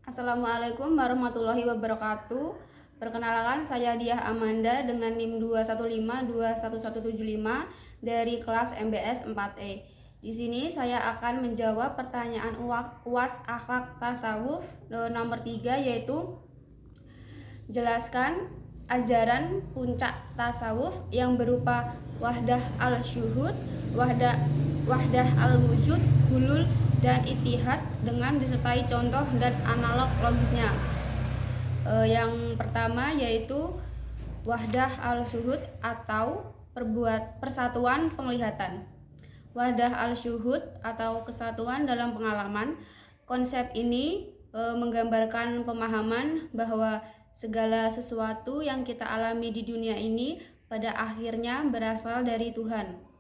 Assalamualaikum warahmatullahi wabarakatuh. Perkenalkan, saya Diah Amanda dengan NIM 2152175 dari kelas MBS 4E. Di sini saya akan menjawab pertanyaan UAS akhlak tasawuf nomor 3, yaitu jelaskan ajaran puncak tasawuf yang berupa wahdah al-syuhud, wahdah al-wujud, hulul, dan ittihad dengan disertai contoh dan analog logisnya. Yang pertama yaitu wahdah al-syuhud atau persatuan penglihatan. Wahdah al-syuhud atau kesatuan dalam pengalaman. Konsep ini menggambarkan pemahaman bahwa segala sesuatu yang kita alami di dunia ini pada akhirnya berasal dari Tuhan,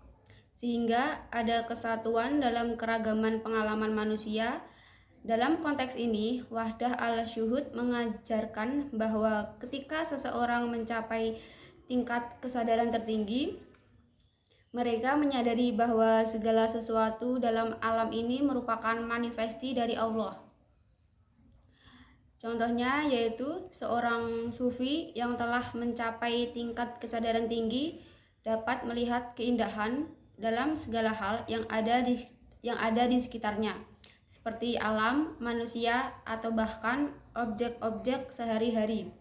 sehingga ada kesatuan dalam keragaman pengalaman manusia. Dalam konteks ini, wahdah al-syuhud mengajarkan bahwa ketika seseorang mencapai tingkat kesadaran tertinggi, mereka menyadari bahwa segala sesuatu dalam alam ini merupakan manifesti dari Allah. Contohnya yaitu seorang sufi yang telah mencapai tingkat kesadaran tinggi dapat melihat keindahan dalam segala hal yang ada di sekitarnya, seperti alam, manusia, atau bahkan objek-objek sehari-hari.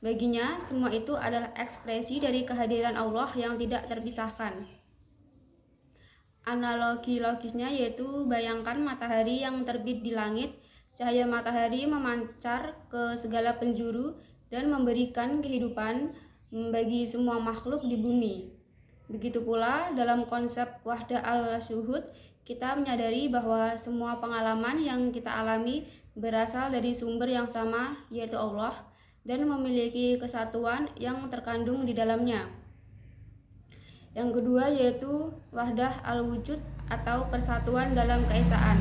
Baginya, semua itu adalah ekspresi dari kehadiran Allah yang tidak terpisahkan. Analogi logisnya yaitu bayangkan matahari yang terbit di langit. Cahaya matahari memancar ke segala penjuru dan memberikan kehidupan bagi semua makhluk di bumi. Begitu pula dalam konsep wahdah al-syuhud, kita menyadari bahwa semua pengalaman yang kita alami berasal dari sumber yang sama, yaitu Allah, dan memiliki kesatuan yang terkandung di dalamnya. Yang kedua yaitu wahdah al-wujud atau persatuan dalam keesaan.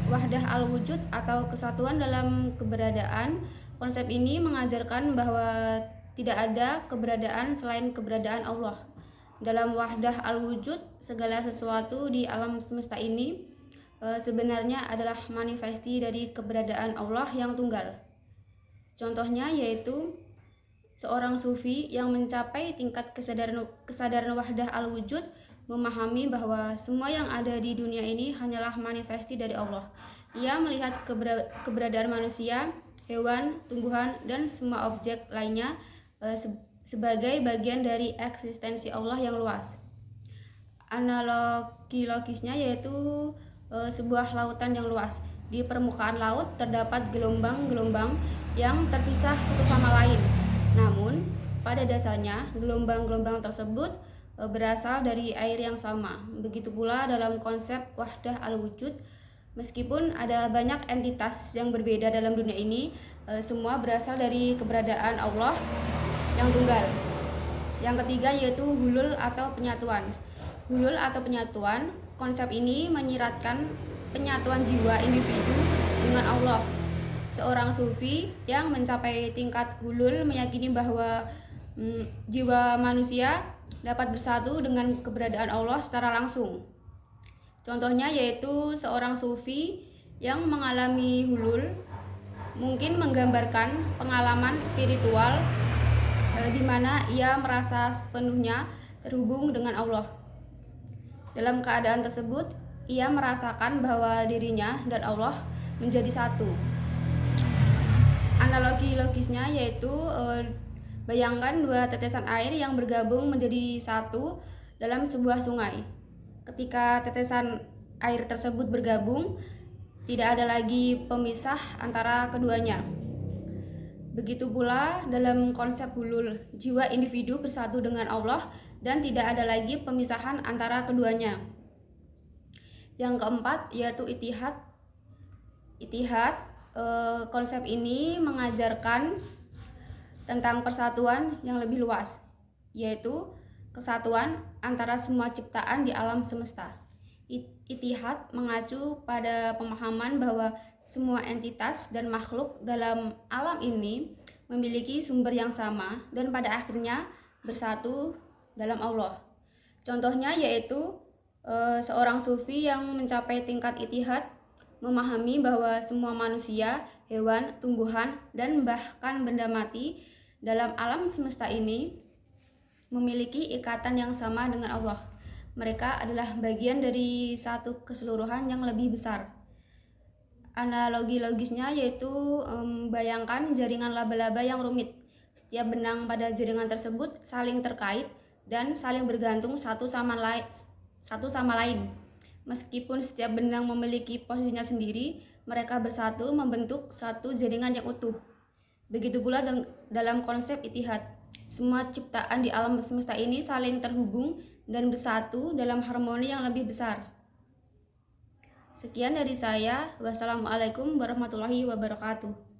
Wahdah al-wujud atau kesatuan dalam keberadaan. Konsep ini mengajarkan bahwa tidak ada keberadaan selain keberadaan Allah. Dalam wahdah al-wujud, segala sesuatu di alam semesta ini sebenarnya adalah manifesti dari keberadaan Allah yang tunggal. Contohnya yaitu seorang sufi yang mencapai tingkat kesadaran wahdah al-wujud memahami bahwa semua yang ada di dunia ini hanyalah manifesti dari Allah. Ia melihat keberadaan manusia, hewan, tumbuhan, dan semua objek lainnya sebagai bagian dari eksistensi Allah yang luas. Analogi logisnya yaitu sebuah lautan yang luas. Di permukaan laut terdapat gelombang-gelombang yang terpisah satu sama lain. Namun, pada dasarnya gelombang-gelombang tersebut berasal dari air yang sama. Begitu pula dalam konsep wahdah al-wujud, meskipun ada banyak entitas yang berbeda dalam dunia ini, semua berasal dari keberadaan Allah yang tunggal. Yang ketiga yaitu hulul atau penyatuan. Hulul atau penyatuan, konsep ini menyiratkan penyatuan jiwa individu dengan Allah. Seorang sufi yang mencapai tingkat hulul meyakini bahwa jiwa manusia dapat bersatu dengan keberadaan Allah secara langsung. Contohnya yaitu seorang sufi yang mengalami hulul mungkin menggambarkan pengalaman spiritual di mana ia merasa sepenuhnya terhubung dengan Allah. Dalam keadaan tersebut, ia merasakan bahwa dirinya dan Allah menjadi satu. Analogi logisnya yaitu bayangkan dua tetesan air yang bergabung menjadi satu dalam sebuah sungai. Ketika tetesan air tersebut bergabung, tidak ada lagi pemisah antara keduanya. Begitu pula dalam konsep hulul, jiwa individu bersatu dengan Allah dan tidak ada lagi pemisahan antara keduanya. Yang keempat yaitu ittihad. Konsep ini mengajarkan tentang persatuan yang lebih luas, yaitu kesatuan antara semua ciptaan di alam semesta. Ittihad mengacu pada pemahaman bahwa semua entitas dan makhluk dalam alam ini memiliki sumber yang sama dan pada akhirnya bersatu dalam Allah. Contohnya yaitu seorang sufi yang mencapai tingkat ittihad memahami bahwa semua manusia, hewan, tumbuhan, dan bahkan benda mati dalam alam semesta ini memiliki ikatan yang sama dengan Allah. Mereka adalah bagian dari satu keseluruhan yang lebih besar. Analogi logisnya yaitu bayangkan jaringan laba-laba yang rumit. Setiap benang pada jaringan tersebut saling terkait dan saling bergantung satu sama lain. Meskipun setiap benang memiliki posisinya sendiri, mereka bersatu membentuk satu jaringan yang utuh. Begitu pula dalam konsep Ittihad. Semua ciptaan di alam semesta ini saling terhubung dan bersatu dalam harmoni yang lebih besar. Sekian dari saya. Wassalamualaikum warahmatullahi wabarakatuh.